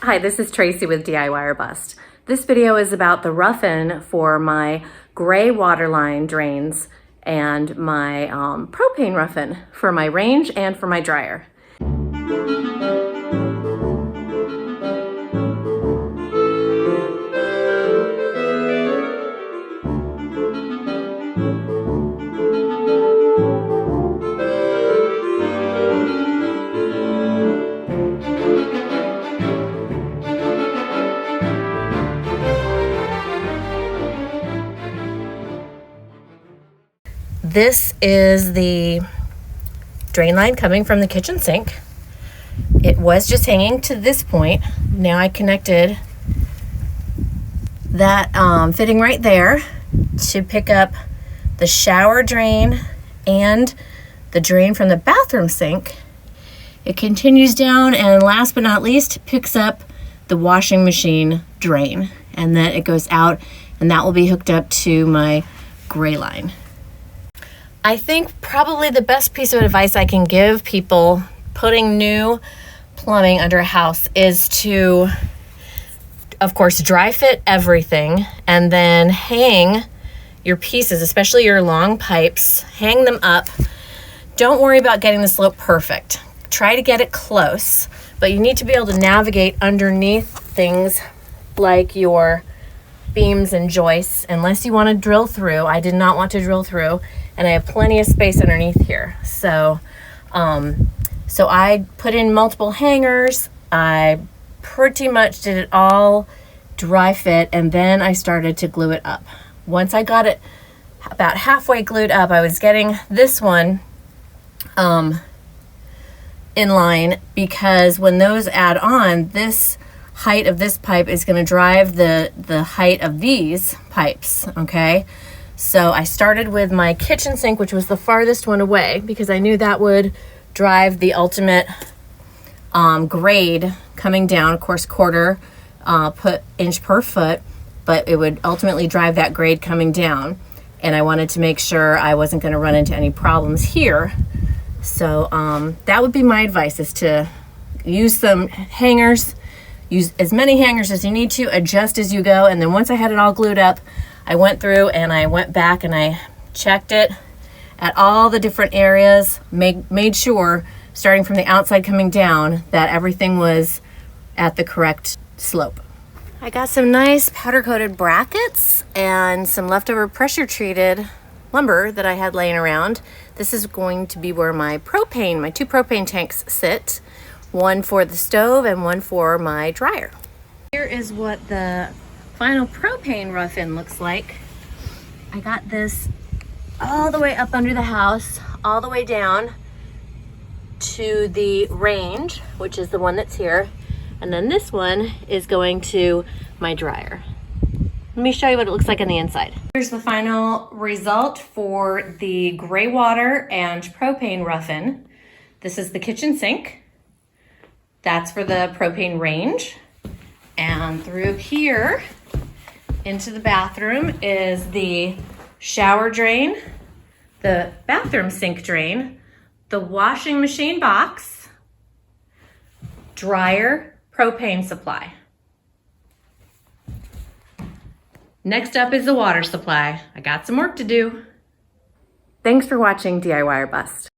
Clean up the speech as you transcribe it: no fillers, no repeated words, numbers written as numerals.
Hi, this is Tracy with DIY or Bust. This video is about the rough-in for my gray waterline drains and my propane rough-in for my range and for my dryer. This is the drain line coming from the kitchen sink. It was just hanging to this point. Now I connected that fitting right there to pick up the shower drain and the drain from the bathroom sink. It continues down and last but not least picks up the washing machine drain, and then it goes out and that will be hooked up to my gray line. I think probably the best piece of advice I can give people putting new plumbing under a house is to, of course, dry fit everything and then hang your pieces, especially your long pipes, hang them up. Don't worry about getting the slope perfect. Try to get it close, but you need to be able to navigate underneath things like your beams and joists, unless you want to drill through. I did not want to drill through, and I have plenty of space underneath here. So I put in multiple hangers. I pretty much did it all dry fit, and then I started to glue it up. Once I got it about halfway glued up, I was getting this one in line, because when those add on, this height of this pipe is going to drive the height of these pipes, okay? So I started with my kitchen sink, which was the farthest one away, because I knew that would drive the ultimate grade coming down, of course, quarter inch per foot, but it would ultimately drive that grade coming down. And I wanted to make sure I wasn't going to run into any problems here. So that would be my advice, is to use some hangers, use as many hangers as you need to, adjust as you go. And then once I had it all glued up, I went through and I went back and I checked it at all the different areas, made sure, starting from the outside coming down, that everything was at the correct slope. I got some nice powder coated brackets and some leftover pressure treated lumber that I had laying around. This is going to be where my two propane tanks sit, one for the stove and one for my dryer. Here is what the final propane rough-in looks like. I got this all the way up under the house, all the way down to the range, which is the one that's here. And then this one is going to my dryer. Let me show you what it looks like on the inside. Here's the final result for the gray water and propane rough-in. This is the kitchen sink. That's for the propane range. And through here into the bathroom is the shower drain, the bathroom sink drain, the washing machine box, dryer, propane supply. Next up is the water supply. I got some work to do. Thanks for watching DIY or Bust.